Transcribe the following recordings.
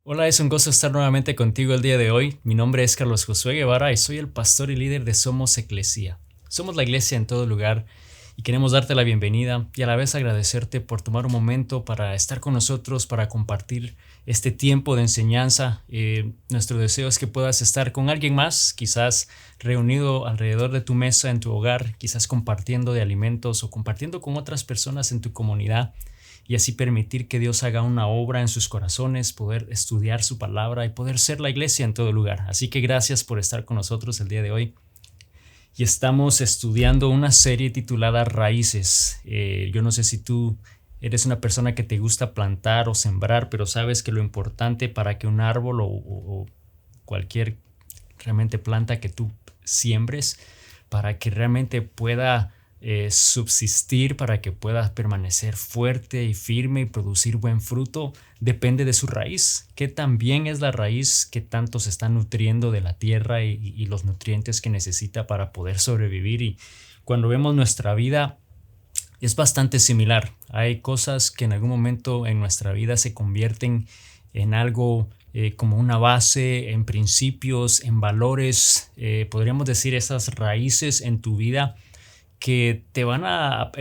Hola, es un gusto estar nuevamente contigo el día de hoy. Mi nombre es Carlos Josué Guevara y soy el pastor y líder de Somos Eclesia. Somos la iglesia en todo lugar y queremos darte la bienvenida y a la vez agradecerte por tomar un momento para estar con nosotros, para compartir este tiempo de enseñanza. Nuestro deseo es que puedas estar con alguien más, quizás reunido alrededor de tu mesa en tu hogar, quizás compartiendo de alimentos o compartiendo con otras personas en tu comunidad y así permitir que Dios haga una obra en sus corazones, poder estudiar su palabra y poder ser la iglesia en todo lugar. Así que gracias por estar con nosotros el día de hoy. Y estamos estudiando una serie titulada Raíces. Yo no sé si tú eres una persona que te gusta plantar o sembrar, pero sabes que lo importante para que un árbol o cualquier realmente planta que tú siembres, para que realmente pueda subsistir, para que pueda permanecer fuerte y firme y producir buen fruto, depende de su raíz. ¿Qué tan bien es la raíz? ¿Qué tanto se está nutriendo de la tierra y los nutrientes que necesita para poder sobrevivir? Y cuando vemos nuestra vida, es bastante similar. Hay cosas que en algún momento en nuestra vida se convierten en algo como una base, en principios, en valores, podríamos decir esas raíces en tu vida que te van a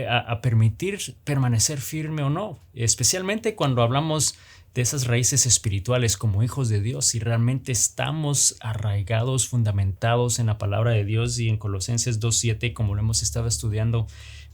permitir permanecer firme o no, especialmente cuando hablamos de esas raíces espirituales como hijos de Dios y realmente estamos arraigados, fundamentados en la palabra de Dios. Y en Colosenses 2:7, como lo hemos estado estudiando,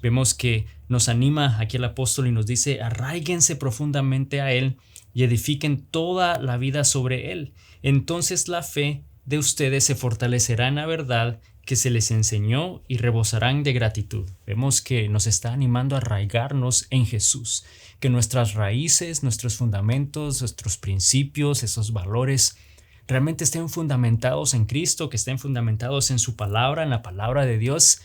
vemos que nos anima aquí el apóstol y nos dice: arraíguense profundamente a Él y edifiquen toda la vida sobre Él. Entonces la fe de ustedes se fortalecerá en la verdad que se les enseñó y rebosarán de gratitud. Vemos que nos está animando a arraigarnos en Jesús, que nuestras raíces, nuestros fundamentos, nuestros principios, esos valores realmente estén fundamentados en Cristo, que estén fundamentados en su palabra, en la palabra de Dios,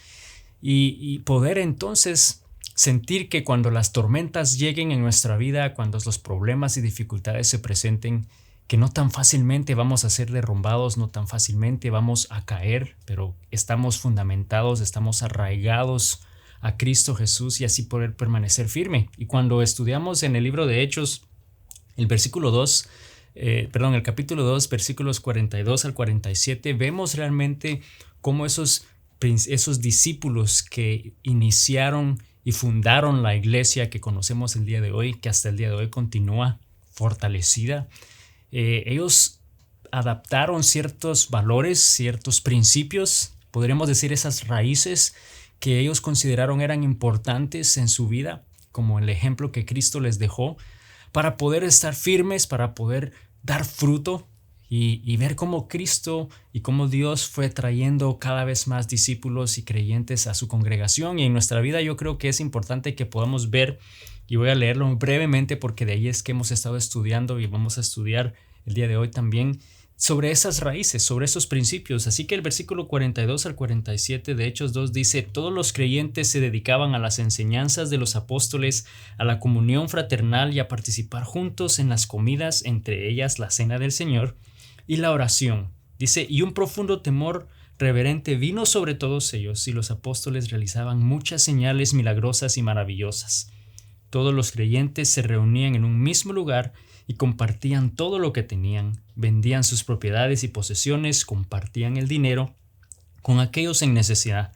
y poder entonces sentir que cuando las tormentas lleguen en nuestra vida, cuando los problemas y dificultades se presenten, que no tan fácilmente vamos a ser derrumbados, no tan fácilmente vamos a caer, pero estamos fundamentados, estamos arraigados a Cristo Jesús y así poder permanecer firme. Y cuando estudiamos en el libro de Hechos, el el capítulo 2, versículos 42 al 47, vemos realmente cómo esos discípulos que iniciaron y fundaron la iglesia que conocemos el día de hoy, que hasta el día de hoy continúa fortalecida, ellos adaptaron ciertos valores, ciertos principios, podríamos decir esas raíces que ellos consideraron eran importantes en su vida, como el ejemplo que Cristo les dejó, para poder estar firmes, para poder dar fruto y ver cómo Cristo y cómo Dios fue trayendo cada vez más discípulos y creyentes a su congregación. Y en nuestra vida yo creo que es importante que podamos ver, y voy a leerlo brevemente porque de ahí es que hemos estado estudiando y vamos a estudiar el día de hoy también sobre esas raíces, sobre esos principios. Así que el versículo 42 al 47 de Hechos 2 dice: todos los creyentes se dedicaban a las enseñanzas de los apóstoles, a la comunión fraternal y a participar juntos en las comidas, entre ellas la cena del Señor y la oración. Dice: y un profundo temor reverente vino sobre todos ellos, y los apóstoles realizaban muchas señales milagrosas y maravillosas. Todos los creyentes se reunían en un mismo lugar y compartían todo lo que tenían, vendían sus propiedades y posesiones, compartían el dinero con aquellos en necesidad,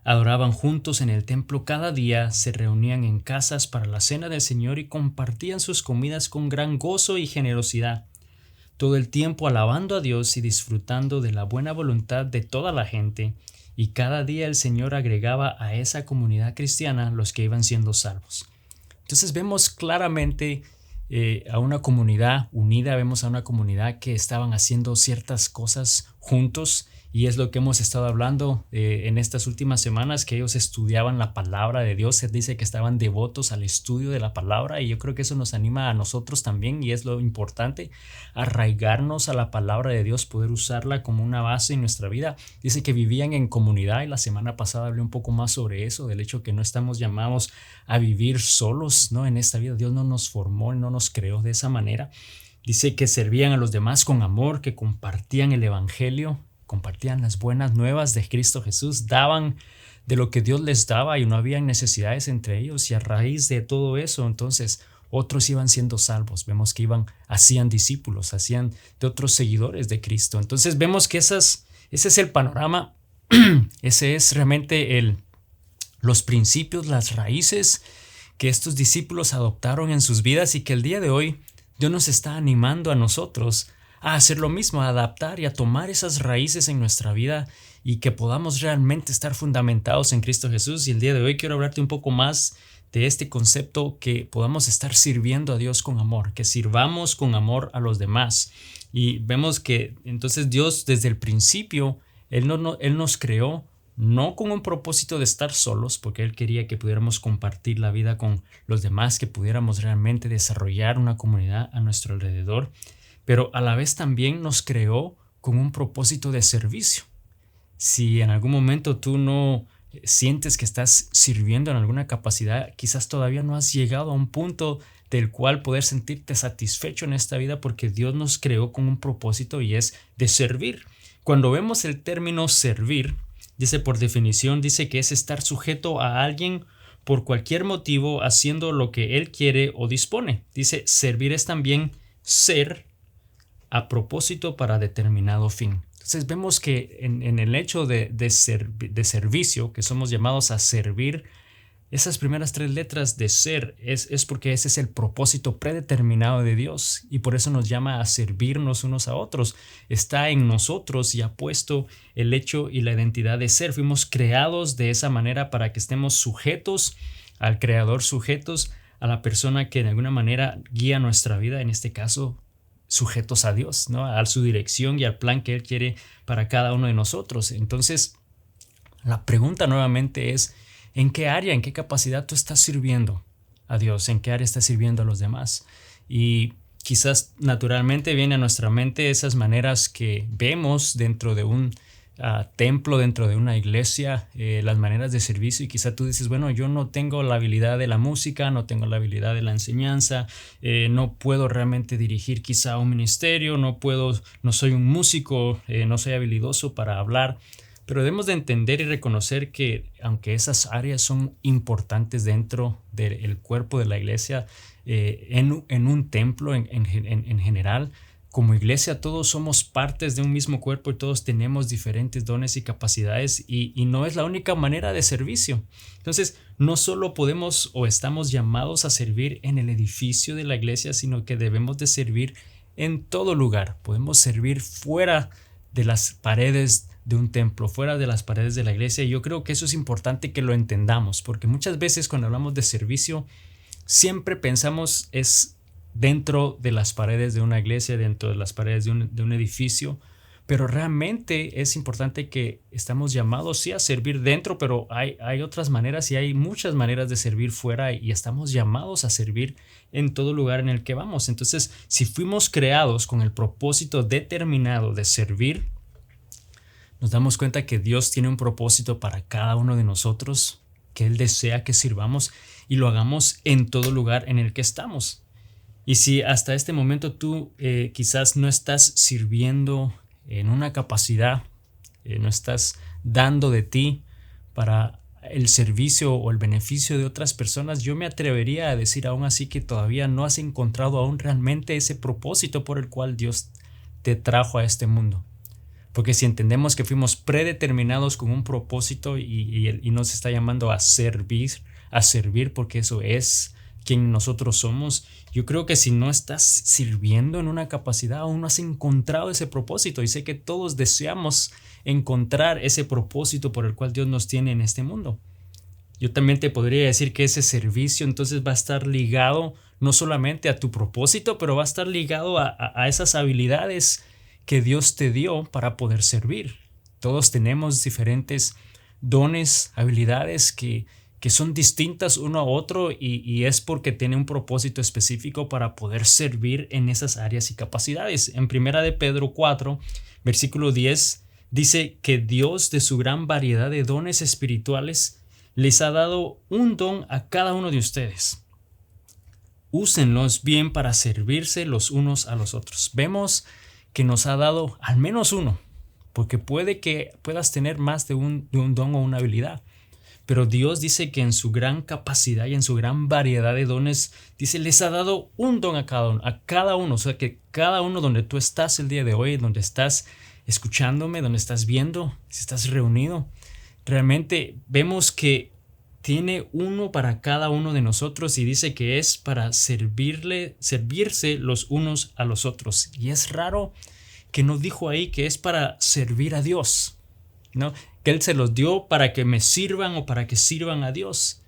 adoraban juntos en el templo cada día, se reunían en casas para la cena del Señor y compartían sus comidas con gran gozo y generosidad, todo el tiempo alabando a Dios y disfrutando de la buena voluntad de toda la gente, y cada día el Señor agregaba a esa comunidad cristiana los que iban siendo salvos. Entonces vemos claramente a una comunidad unida, vemos a una comunidad que estaban haciendo ciertas cosas juntos, y es lo que hemos estado hablando en estas últimas semanas, que ellos estudiaban la palabra de Dios. Se dice que estaban devotos al estudio de la palabra, y yo creo que eso nos anima a nosotros también, y es lo importante, arraigarnos a la palabra de Dios, poder usarla como una base en nuestra vida. Dice que vivían en comunidad, y la semana pasada hablé un poco más sobre eso, del hecho que no estamos llamados a vivir solos, ¿no? En esta vida Dios no nos formó, no nos creó de esa manera. Dice que servían a los demás con amor, que compartían el evangelio, compartían las buenas nuevas de Cristo Jesús, daban de lo que Dios les daba y no había necesidades entre ellos. Y a raíz de todo eso, entonces, otros iban siendo salvos, vemos que hacían discípulos, hacían de otros seguidores de Cristo. Entonces vemos que ese es el panorama, ese es realmente los principios, las raíces que estos discípulos adoptaron en sus vidas y que el día de hoy Dios nos está animando a nosotros a hacer lo mismo, a adaptar y a tomar esas raíces en nuestra vida y que podamos realmente estar fundamentados en Cristo Jesús. Y el día de hoy quiero hablarte un poco más de este concepto, que podamos estar sirviendo a Dios con amor, que sirvamos con amor a los demás. Y vemos que entonces Dios desde el principio, Él nos creó no con un propósito de estar solos, porque Él quería que pudiéramos compartir la vida con los demás, que pudiéramos realmente desarrollar una comunidad a nuestro alrededor, pero a la vez también nos creó con un propósito de servicio. Si en algún momento tú no sientes que estás sirviendo en alguna capacidad, quizás todavía no has llegado a un punto del cual poder sentirte satisfecho en esta vida, porque Dios nos creó con un propósito y es de servir. Cuando vemos el término servir, dice por definición, dice que es estar sujeto a alguien por cualquier motivo haciendo lo que él quiere o dispone. Dice, servir es también ser a propósito para determinado fin. Entonces vemos que en el hecho de servicio, que somos llamados a servir, esas primeras 3 letras de ser es porque ese es el propósito predeterminado de Dios, y por eso nos llama a servirnos unos a otros. Está en nosotros y ha puesto el hecho y la identidad de ser. Fuimos creados de esa manera para que estemos sujetos al Creador, sujetos a la persona que de alguna manera guía nuestra vida, en este caso sujetos a Dios, ¿no? A su dirección y al plan que Él quiere para cada uno de nosotros. Entonces, la pregunta nuevamente es, ¿en qué área, en qué capacidad tú estás sirviendo a Dios? ¿En qué área estás sirviendo a los demás? Y quizás naturalmente viene a nuestra mente esas maneras que vemos dentro de un templo, dentro de una iglesia, las maneras de servicio, y quizá tú dices, bueno, yo no tengo la habilidad de la música, no tengo la habilidad de la enseñanza, no puedo realmente dirigir quizá un ministerio, no soy un músico, no soy habilidoso para hablar. Pero debemos de entender y reconocer que aunque esas áreas son importantes dentro del cuerpo de la iglesia, en un templo en general, como iglesia todos somos partes de un mismo cuerpo y todos tenemos diferentes dones y capacidades, y no es la única manera de servicio. Entonces, no solo podemos o estamos llamados a servir en el edificio de la iglesia, sino que debemos de servir en todo lugar. Podemos servir fuera de las paredes de un templo, fuera de las paredes de la iglesia, y yo creo que eso es importante que lo entendamos, porque muchas veces cuando hablamos de servicio siempre pensamos es dentro de las paredes de una iglesia, dentro de las paredes de un edificio, pero realmente es importante que estamos llamados sí a servir dentro, pero hay otras maneras y hay muchas maneras de servir fuera, y estamos llamados a servir en todo lugar en el que vamos. Entonces, si fuimos creados con el propósito determinado de servir, nos damos cuenta que Dios tiene un propósito para cada uno de nosotros, que Él desea que sirvamos y lo hagamos en todo lugar en el que estamos. Y si hasta este momento tú quizás no estás sirviendo en una capacidad, no estás dando de ti para el servicio o el beneficio de otras personas, yo me atrevería a decir aún así que todavía no has encontrado aún realmente ese propósito por el cual Dios te trajo a este mundo. Porque si entendemos que fuimos predeterminados con un propósito y nos está llamando a servir, porque eso es quien nosotros somos, yo creo que si no estás sirviendo en una capacidad, aún no has encontrado ese propósito. Y sé que todos deseamos encontrar ese propósito por el cual Dios nos tiene en este mundo. Yo también te podría decir que ese servicio entonces va a estar ligado no solamente a tu propósito, pero va a estar ligado a esas habilidades que Dios te dio para poder servir. Todos tenemos diferentes dones, habilidades que son distintas uno a otro, y es porque tiene un propósito específico para poder servir en esas áreas y capacidades. En 1 de Pedro 4, versículo 10, dice que Dios, de su gran variedad de dones espirituales, les ha dado un don a cada uno de ustedes. Úsenlos bien para servirse los unos a los otros. Vemos que nos ha dado al menos uno, porque puede que puedas tener más de un don o una habilidad, pero Dios dice que en su gran capacidad y en su gran variedad de dones, dice, les ha dado un don a cada uno. O sea que cada uno donde tú estás el día de hoy, donde estás escuchándome, donde estás viendo, si estás reunido, realmente vemos que tiene uno para cada uno de nosotros y dice que es para servirse los unos a los otros. Y es raro que no dijo ahí que es para servir a Dios, ¿no? Que Él se los dio para que me sirvan o para que sirvan a Dios.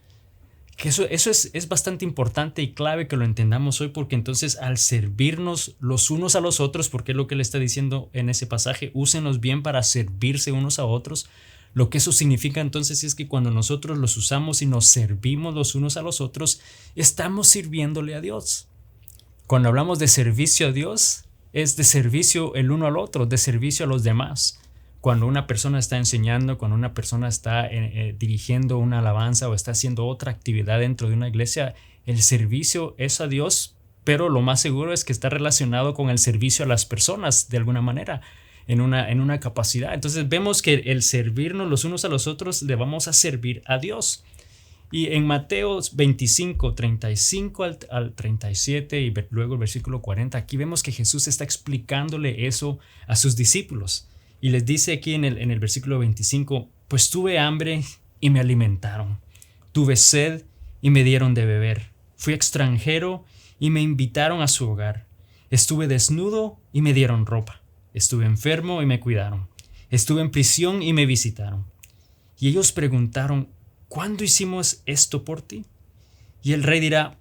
Que eso es bastante importante y clave que lo entendamos hoy, porque entonces al servirnos los unos a los otros, porque es lo que le está diciendo en ese pasaje, úsenlos bien para servirse unos a otros. Lo que eso significa entonces es que cuando nosotros los usamos y nos servimos los unos a los otros, estamos sirviéndole a Dios. Cuando hablamos de servicio a Dios, es de servicio el uno al otro, de servicio a los demás. Cuando una persona está enseñando, cuando una persona está dirigiendo una alabanza o está haciendo otra actividad dentro de una iglesia, el servicio es a Dios, pero lo más seguro es que está relacionado con el servicio a las personas de alguna manera, en una capacidad. Entonces vemos que el servirnos los unos a los otros le vamos a servir a Dios. Y en Mateo 25, 35 al 37 y luego el versículo 40, aquí vemos que Jesús está explicándole eso a sus discípulos. Y les dice aquí en el versículo 25, pues tuve hambre y me alimentaron, tuve sed y me dieron de beber, fui extranjero y me invitaron a su hogar, estuve desnudo y me dieron ropa, estuve enfermo y me cuidaron, estuve en prisión y me visitaron. Y ellos preguntaron, ¿cuándo hicimos esto por ti? Y el rey dirá,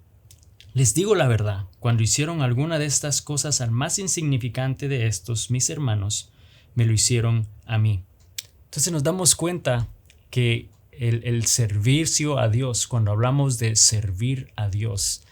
les digo la verdad, cuando hicieron alguna de estas cosas al más insignificante de estos, mis hermanos, me lo hicieron a mí. Entonces nos damos cuenta que el servicio a Dios, cuando hablamos de servir a Dios,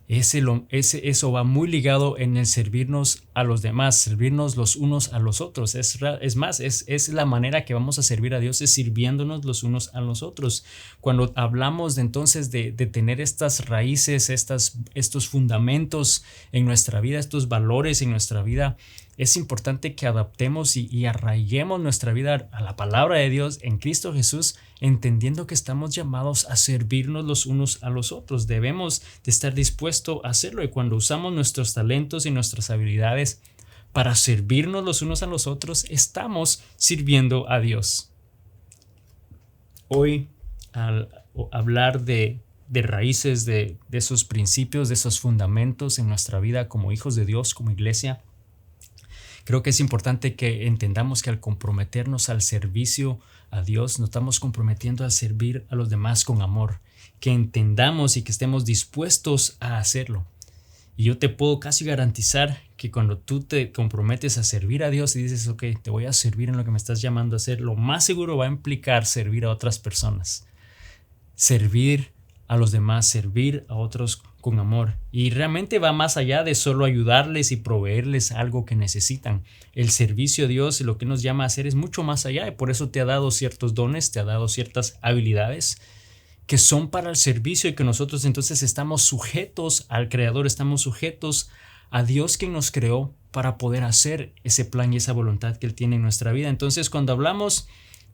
eso va muy ligado en el servirnos a los demás, servirnos los unos a los otros. Es más, es la manera que vamos a servir a Dios, es sirviéndonos los unos a los otros. Cuando hablamos entonces de tener estas raíces, estos fundamentos en nuestra vida, estos valores en nuestra vida, es importante que adaptemos y arraiguemos nuestra vida a la palabra de Dios en Cristo Jesús, entendiendo que estamos llamados a servirnos los unos a los otros. Debemos de estar dispuestos a hacerlo, y cuando usamos nuestros talentos y nuestras habilidades para servirnos los unos a los otros, estamos sirviendo a Dios. Hoy, al hablar de raíces, de esos principios, de esos fundamentos en nuestra vida como hijos de Dios, como iglesia, creo que es importante que entendamos que al comprometernos al servicio a Dios, nos estamos comprometiendo a servir a los demás con amor, que entendamos y que estemos dispuestos a hacerlo. Y yo te puedo casi garantizar que cuando tú te comprometes a servir a Dios y dices, ok, te voy a servir en lo que me estás llamando a hacer, lo más seguro va a implicar servir a otras personas, servir a los demás, servir a otros con amor, y realmente va más allá de solo ayudarles y proveerles algo que necesitan. El servicio a Dios y lo que nos llama a hacer es mucho más allá, y por eso te ha dado ciertos dones, te ha dado ciertas habilidades que son para el servicio, y que nosotros entonces estamos sujetos al Creador, estamos sujetos a Dios, quien nos creó para poder hacer ese plan y esa voluntad que Él tiene en nuestra vida. Entonces, cuando hablamos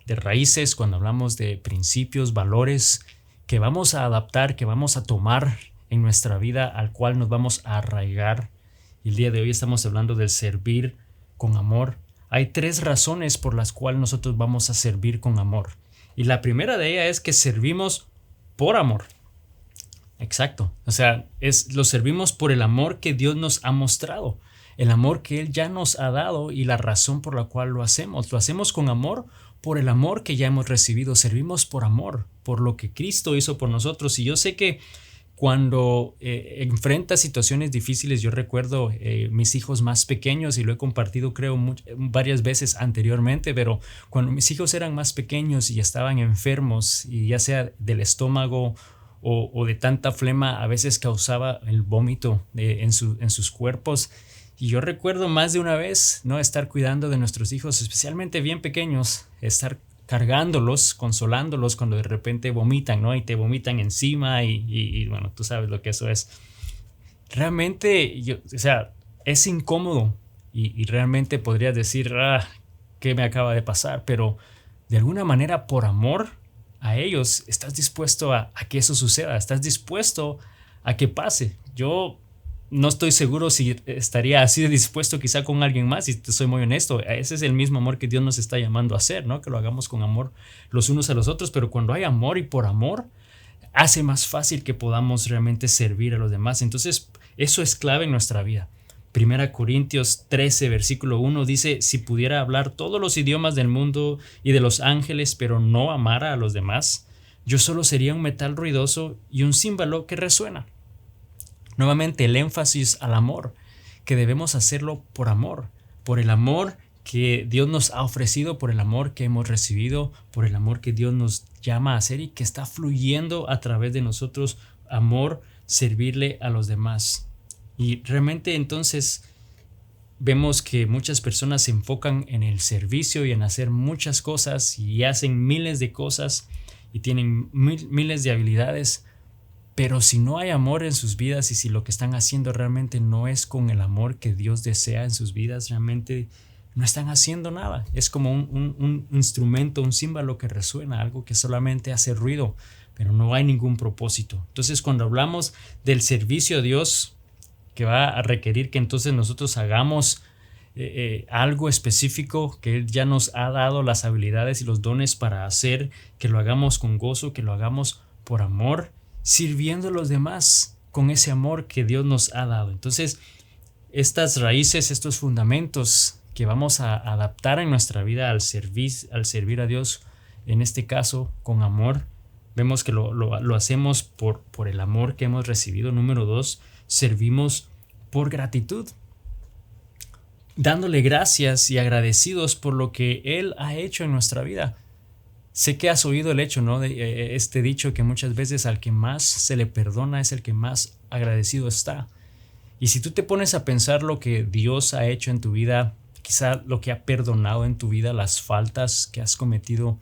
de raíces, cuando hablamos de principios, valores que vamos a adaptar, que vamos a tomar en nuestra vida, al cual nos vamos a arraigar, y el día de hoy estamos hablando del servir con amor, hay 3 razones por las cuales nosotros vamos a servir con amor. Y la primera de ellas es que servimos por amor. Exacto. O sea, lo servimos por el amor que Dios nos ha mostrado, el amor que Él ya nos ha dado, y la razón por la cual lo hacemos. Lo hacemos con amor por el amor que ya hemos recibido. Servimos por amor, por lo que Cristo hizo por nosotros. Y yo sé que cuando enfrentas situaciones difíciles, yo recuerdo mis hijos más pequeños, y lo he compartido creo varias veces anteriormente, pero cuando mis hijos eran más pequeños y estaban enfermos, y ya sea del estómago o de tanta flema, a veces causaba el vómito en sus cuerpos. Y yo recuerdo más de una vez, ¿no?, estar cuidando de nuestros hijos, especialmente bien pequeños, estar cargándolos, consolándolos cuando de repente vomitan, ¿no? Y te vomitan encima y bueno, tú sabes lo que eso es. Realmente, es incómodo y realmente podrías decir, ¿qué me acaba de pasar? Pero de alguna manera, por amor, a ellos, estás dispuesto a que eso suceda, estás dispuesto a que pase. Yo no estoy seguro si estaría así de dispuesto quizá con alguien más, y te soy muy honesto. Ese es el mismo amor que Dios nos está llamando a hacer, ¿no? Que lo hagamos con amor los unos a los otros, pero cuando hay amor y por amor, hace más fácil que podamos realmente servir a los demás. Entonces, eso es clave en nuestra vida. Primera Corintios 13, versículo 1 dice: si pudiera hablar todos los idiomas del mundo y de los ángeles, pero no amara a los demás, yo solo sería un metal ruidoso y un címbalo que resuena. Nuevamente el énfasis al amor, que debemos hacerlo por el amor que Dios nos ha ofrecido, por el amor que hemos recibido, por el amor que Dios nos llama a hacer y que está fluyendo a través de nosotros. Amor, servirle a los demás. Y realmente entonces vemos que muchas personas se enfocan en el servicio y en hacer muchas cosas y hacen miles de cosas y tienen miles de habilidades, pero si no hay amor en sus vidas y si lo que están haciendo realmente no es con el amor que Dios desea en sus vidas, realmente no están haciendo nada. Es como un instrumento, un címbalo que resuena, algo que solamente hace ruido, pero no hay ningún propósito. Entonces, cuando hablamos del servicio a Dios, que va a requerir que entonces nosotros hagamos algo específico que Él ya nos ha dado las habilidades y los dones para hacer, que lo hagamos con gozo, que lo hagamos por amor, sirviendo a los demás con ese amor que Dios nos ha dado. Entonces, estas raíces, estos fundamentos que vamos a adaptar en nuestra vida al servir a Dios, en este caso con amor, vemos que lo hacemos por el amor que hemos recibido. Número 2, servimos por gratitud, dándole gracias y agradecidos por lo que Él ha hecho en nuestra vida. Sé que has oído el hecho, ¿no? De este dicho que muchas veces al que más se le perdona es el que más agradecido está. Y si tú te pones a pensar lo que Dios ha hecho en tu vida, quizá lo que ha perdonado en tu vida, las faltas que has cometido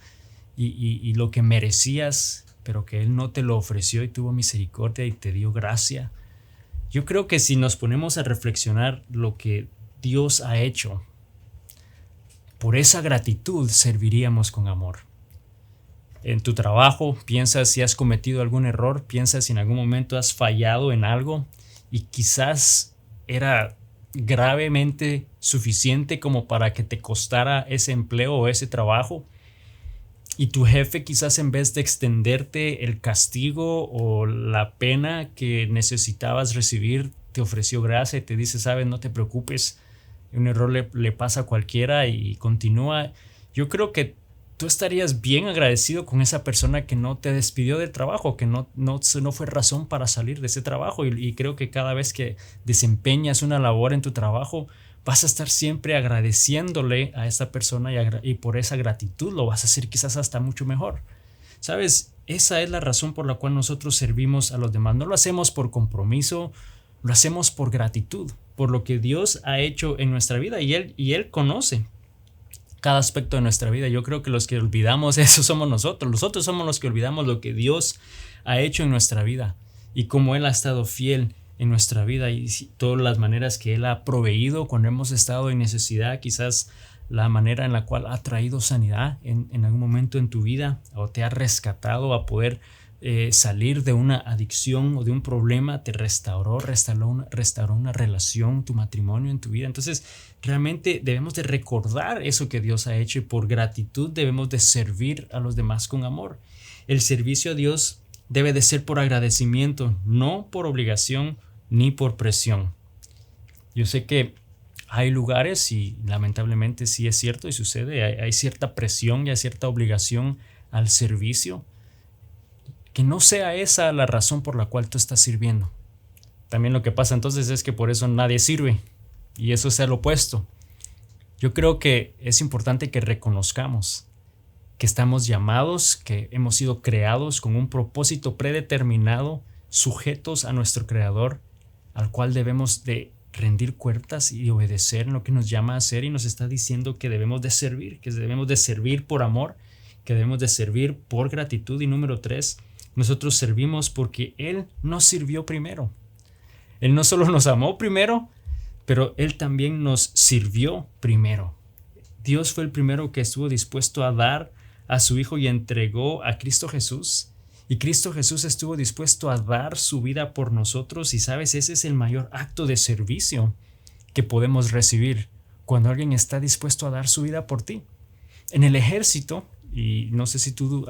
y lo que merecías, pero que Él no te lo ofreció y tuvo misericordia y te dio gracia. Yo creo que si nos ponemos a reflexionar lo que Dios ha hecho, por esa gratitud serviríamos con amor. En tu trabajo, piensas si has cometido algún error, piensas si en algún momento has fallado en algo y quizás era gravemente suficiente como para que te costara ese empleo o ese trabajo. Y tu jefe, quizás en vez de extenderte el castigo o la pena que necesitabas recibir, te ofreció gracia y te dice: sabes, no te preocupes, un error le pasa a cualquiera y continúa. Yo creo que tú estarías bien agradecido con esa persona que no te despidió del trabajo, que no fue razón para salir de ese trabajo. Y creo que cada vez que desempeñas una labor en tu trabajo, vas a estar siempre agradeciéndole a esa persona y por esa gratitud lo vas a hacer quizás hasta mucho mejor. ¿Sabes? Esa es la razón por la cual nosotros servimos a los demás. No lo hacemos por compromiso, lo hacemos por gratitud, por lo que Dios ha hecho en nuestra vida y Él conoce cada aspecto de nuestra vida. Yo creo que los que olvidamos eso somos nosotros. Nosotros somos los que olvidamos lo que Dios ha hecho en nuestra vida y cómo Él ha estado fiel en nuestra vida y todas las maneras que Él ha proveído cuando hemos estado en necesidad, quizás la manera en la cual ha traído sanidad en algún momento en tu vida o te ha rescatado a poder salir de una adicción o de un problema, te restauró una relación, tu matrimonio en tu vida. Entonces realmente debemos de recordar eso que Dios ha hecho y por gratitud debemos de servir a los demás con amor. El servicio a Dios debe de ser por agradecimiento, no por obligación ni por presión. Yo sé que hay lugares y lamentablemente sí es cierto y sucede, hay cierta presión y hay cierta obligación al servicio. Que no sea esa la razón por la cual tú estás sirviendo. También lo que pasa entonces es que por eso nadie sirve y eso es el opuesto. Yo creo que es importante que reconozcamos que estamos llamados, que hemos sido creados con un propósito predeterminado, sujetos a nuestro Creador, al cual debemos de rendir cuentas y obedecer en lo que nos llama a hacer, y nos está diciendo que debemos de servir, que debemos de servir por amor, que debemos de servir por gratitud. Y número 3, nosotros servimos porque Él nos sirvió primero. Él no solo nos amó primero, pero Él también nos sirvió primero. Dios fue el primero que estuvo dispuesto a dar a su Hijo y entregó a Cristo Jesús. Y Cristo Jesús estuvo dispuesto a dar su vida por nosotros. Y sabes, ese es el mayor acto de servicio que podemos recibir cuando alguien está dispuesto a dar su vida por ti. En el ejército, y no sé si tú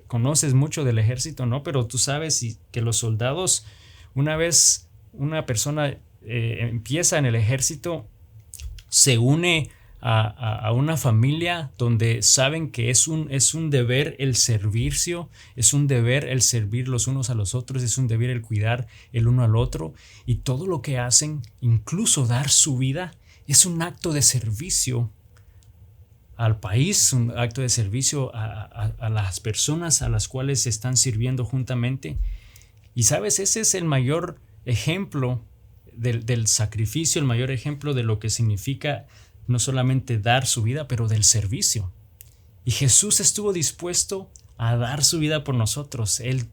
conoces mucho del ejército, ¿no? Pero tú sabes que los soldados, una vez una persona empieza en el ejército, se une a una familia donde saben que es un deber el servicio, es un deber el servir los unos a los otros, es un deber el cuidar el uno al otro, y todo lo que hacen, incluso dar su vida, es un acto de servicio al país, un acto de servicio a las personas a las cuales se están sirviendo juntamente. Y sabes, ese es el mayor ejemplo del sacrificio, el mayor ejemplo de lo que significa no solamente dar su vida, pero del servicio. Y Jesús estuvo dispuesto a dar su vida por nosotros. Él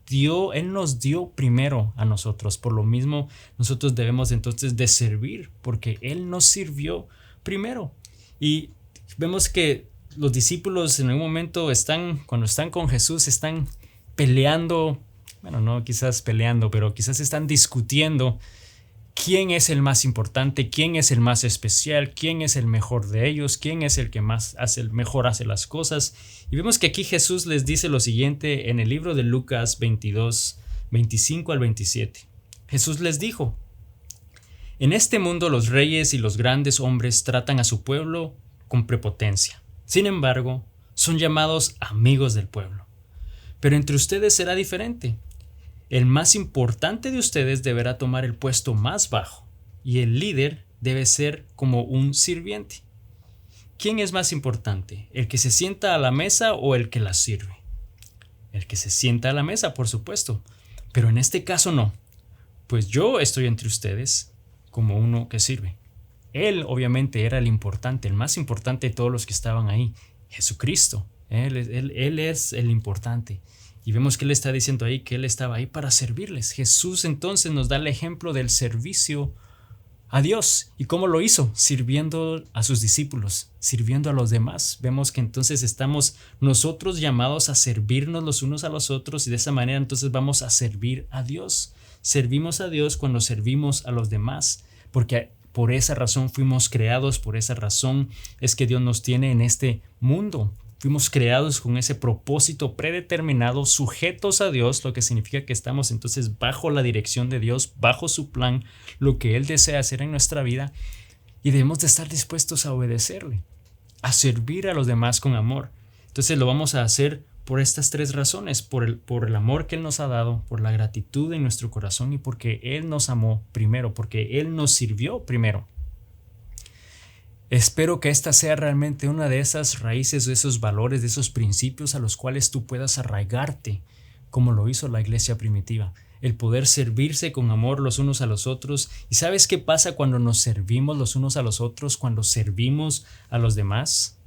nos dio primero a nosotros. Por lo mismo, nosotros debemos entonces de servir, porque Él nos sirvió primero. Y vemos que los discípulos en un momento cuando están con Jesús, están peleando, bueno, no quizás peleando, pero quizás están discutiendo quién es el más importante, quién es el más especial, quién es el mejor de ellos, quién es el que mejor hace las cosas. Y vemos que aquí Jesús les dice lo siguiente en el libro de Lucas 22, 25 al 27. Jesús les dijo: en este mundo los reyes y los grandes hombres tratan a su pueblo con prepotencia. Sin embargo, son llamados amigos del pueblo. Pero entre ustedes será diferente. El más importante de ustedes deberá tomar el puesto más bajo, y el líder debe ser como un sirviente. ¿Quién es más importante, el que se sienta a la mesa o el que la sirve? El que se sienta a la mesa, por supuesto, pero en este caso no, pues yo estoy entre ustedes como uno que sirve. Él obviamente era el importante, el más importante de todos los que estaban ahí, Jesucristo. Él es el importante. Y vemos que Él está diciendo ahí que Él estaba ahí para servirles. Jesús entonces nos da el ejemplo del servicio a Dios. ¿Y cómo lo hizo? Sirviendo a sus discípulos, sirviendo a los demás. Vemos que entonces estamos nosotros llamados a servirnos los unos a los otros, y de esa manera entonces vamos a servir a Dios. Servimos a Dios cuando servimos a los demás, porque por esa razón fuimos creados, por esa razón es que Dios nos tiene en este mundo. Fuimos creados con ese propósito predeterminado, sujetos a Dios, lo que significa que estamos entonces bajo la dirección de Dios, bajo su plan, lo que Él desea hacer en nuestra vida, y debemos de estar dispuestos a obedecerle, a servir a los demás con amor. Entonces lo vamos a hacer por estas tres razones: por el amor que Él nos ha dado, por la gratitud en nuestro corazón y porque Él nos amó primero, porque Él nos sirvió primero. Espero que esta sea realmente una de esas raíces, de esos valores, de esos principios a los cuales tú puedas arraigarte, como lo hizo la iglesia primitiva. El poder servirse con amor los unos a los otros. ¿Y sabes qué pasa cuando nos servimos los unos a los otros, cuando servimos a los demás?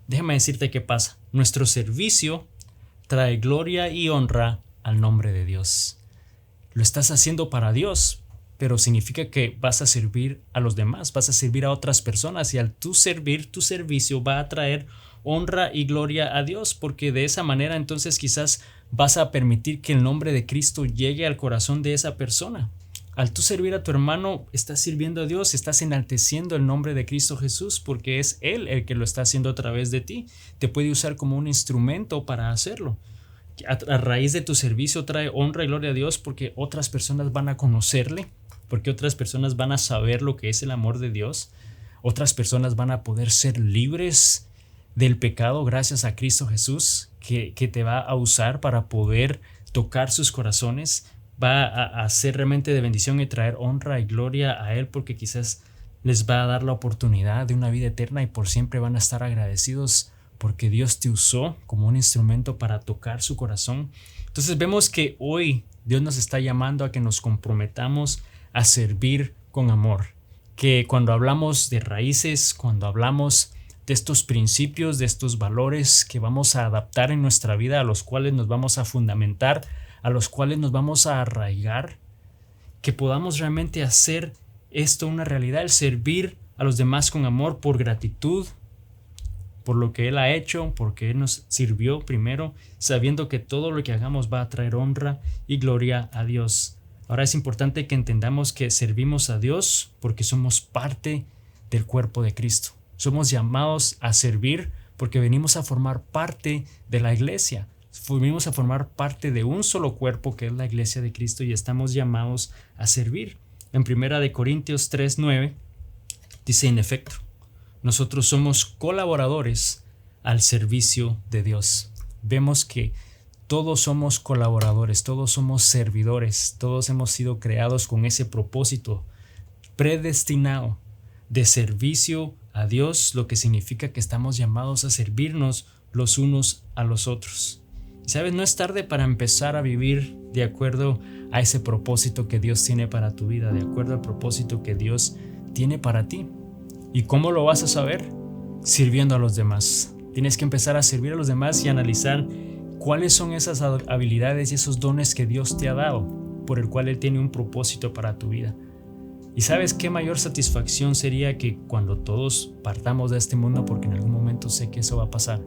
Déjame decirte qué pasa. Nuestro servicio trae gloria y honra al nombre de Dios. Lo estás haciendo para Dios, pero significa que vas a servir a los demás, vas a servir a otras personas, y al tú servir, tu servicio va a traer honra y gloria a Dios, porque de esa manera entonces quizás vas a permitir que el nombre de Cristo llegue al corazón de esa persona. Al tú servir a tu hermano, estás sirviendo a Dios, estás enalteciendo el nombre de Cristo Jesús, porque es Él el que lo está haciendo a través de ti. Te puede usar como un instrumento para hacerlo. A raíz de tu servicio trae honra y gloria a Dios, porque otras personas van a conocerle, porque otras personas van a saber lo que es el amor de Dios. Otras personas van a poder ser libres del pecado gracias a Cristo Jesús, que te va a usar para poder tocar sus corazones. Va a ser realmente de bendición y traer honra y gloria a Él, porque quizás les va a dar la oportunidad de una vida eterna y por siempre van a estar agradecidos porque Dios te usó como un instrumento para tocar su corazón. Entonces vemos que hoy Dios nos está llamando a que nos comprometamos a servir con amor, que cuando hablamos de raíces, cuando hablamos de estos principios, de estos valores que vamos a adaptar en nuestra vida, a los cuales nos vamos a fundamentar, a los cuales nos vamos a arraigar, que podamos realmente hacer esto una realidad, el servir a los demás con amor, por gratitud, por lo que Él ha hecho, porque Él nos sirvió primero, sabiendo que todo lo que hagamos va a traer honra y gloria a Dios. Ahora es importante que entendamos que servimos a Dios porque somos parte del cuerpo de Cristo. Somos llamados a servir porque venimos a formar parte de la iglesia. Venimos a formar parte de un solo cuerpo que es la iglesia de Cristo y estamos llamados a servir. En 1 Corintios 3:9 dice: en efecto, nosotros somos colaboradores al servicio de Dios. Vemos que todos somos colaboradores, todos somos servidores, todos hemos sido creados con ese propósito predestinado de servicio a Dios, lo que significa que estamos llamados a servirnos los unos a los otros. Y sabes, no es tarde para empezar a vivir de acuerdo a ese propósito que Dios tiene para tu vida, de acuerdo al propósito que Dios tiene para ti. ¿Y cómo lo vas a saber? Sirviendo a los demás. Tienes que empezar a servir a los demás y analizar cuáles son esas habilidades y esos dones que Dios te ha dado, por el cual Él tiene un propósito para tu vida. Y sabes qué mayor satisfacción sería que cuando todos partamos de este mundo, porque en algún momento sé que eso va a pasar,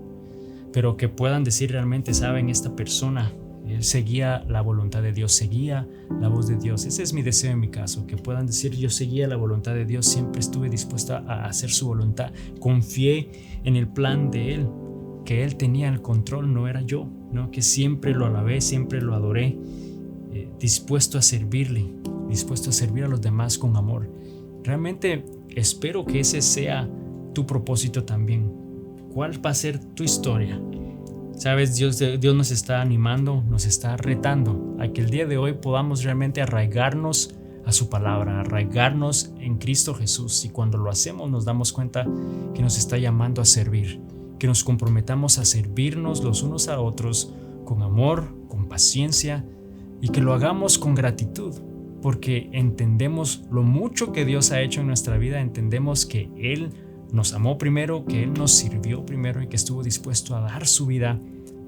pero que puedan decir realmente, saben, esta persona, él seguía la voluntad de Dios, seguía la voz de Dios. Ese es mi deseo en mi caso, que puedan decir, yo seguía la voluntad de Dios, siempre estuve dispuesta a hacer su voluntad, confié en el plan de Él, que Él tenía el control, no era yo, ¿no? Que siempre lo alabé, siempre lo adoré, dispuesto a servirle, dispuesto a servir a los demás con amor. Realmente espero que ese sea tu propósito también. ¿Cuál va a ser tu historia? Sabes, Dios nos está animando, nos está retando a que el día de hoy podamos realmente arraigarnos a su palabra, arraigarnos en Cristo Jesús, y cuando lo hacemos nos damos cuenta que nos está llamando a servir, que nos comprometamos a servirnos los unos a otros con amor, con paciencia, y que lo hagamos con gratitud, porque entendemos lo mucho que Dios ha hecho en nuestra vida, entendemos que Él nos amó primero, que Él nos sirvió primero y que estuvo dispuesto a dar su vida,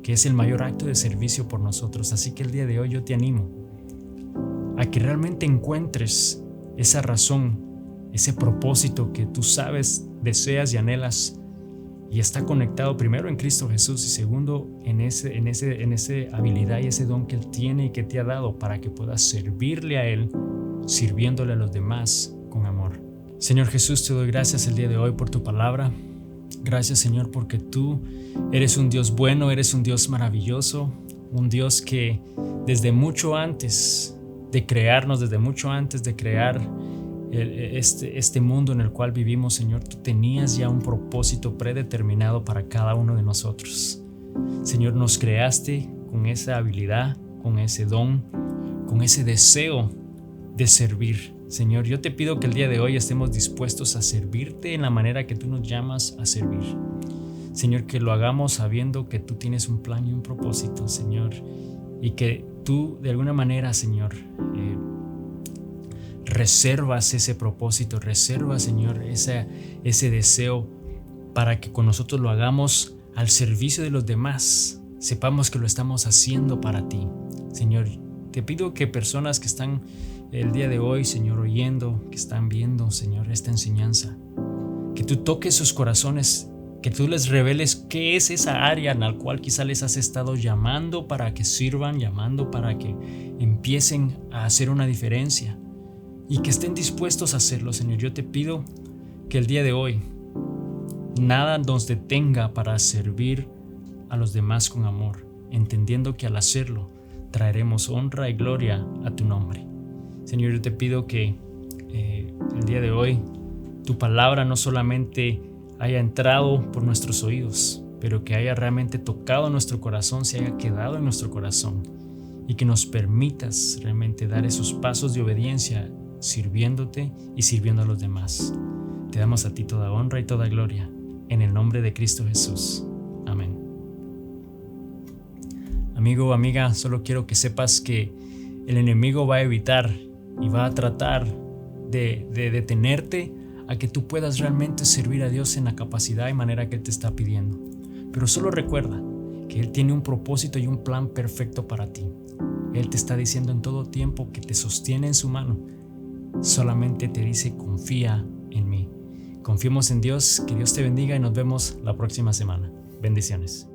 que es el mayor acto de servicio por nosotros. Así que el día de hoy yo te animo a que realmente encuentres esa razón, ese propósito que tú sabes, deseas y anhelas, y está conectado primero en Cristo Jesús y segundo en esa habilidad y ese don que Él tiene y que te ha dado para que puedas servirle a Él, sirviéndole a los demás con amor. Señor Jesús, te doy gracias el día de hoy por tu palabra. Gracias, Señor, porque tú eres un Dios bueno, eres un Dios maravilloso, un Dios que desde mucho antes de crearnos, desde mucho antes de crear este mundo en el cual vivimos, Señor, tú tenías ya un propósito predeterminado para cada uno de nosotros. Señor, nos creaste con esa habilidad, con ese don, con ese deseo de servir. Señor, yo te pido que el día de hoy estemos dispuestos a servirte en la manera que tú nos llamas a servir. Señor, que lo hagamos sabiendo que tú tienes un plan y un propósito, Señor, y que tú de alguna manera, Señor, reservas ese propósito, reservas, Señor, ese deseo para que con nosotros lo hagamos al servicio de los demás. Sepamos que lo estamos haciendo para ti. Señor, te pido que personas que están el día de hoy, Señor, oyendo, que están viendo, Señor, esta enseñanza, que tú toques sus corazones, que tú les reveles qué es esa área en la cual quizá les has estado llamando para que sirvan, llamando para que empiecen a hacer una diferencia y que estén dispuestos a hacerlo, Señor. Yo te pido que el día de hoy nada nos detenga para servir a los demás con amor, entendiendo que al hacerlo traeremos honra y gloria a tu nombre. Señor, yo te pido que el día de hoy tu palabra no solamente haya entrado por nuestros oídos, pero que haya realmente tocado nuestro corazón, se haya quedado en nuestro corazón, y que nos permitas realmente dar esos pasos de obediencia sirviéndote y sirviendo a los demás. Te damos a ti toda honra y toda gloria, en el nombre de Cristo Jesús. Amén. Amigo o amiga, solo quiero que sepas que el enemigo va a evitar y va a tratar de detenerte a que tú puedas realmente servir a Dios en la capacidad y manera que Él te está pidiendo. Pero solo recuerda que Él tiene un propósito y un plan perfecto para ti. Él te está diciendo en todo tiempo que te sostiene en su mano. Solamente te dice, confía en mí. Confiemos en Dios, que Dios te bendiga y nos vemos la próxima semana. Bendiciones.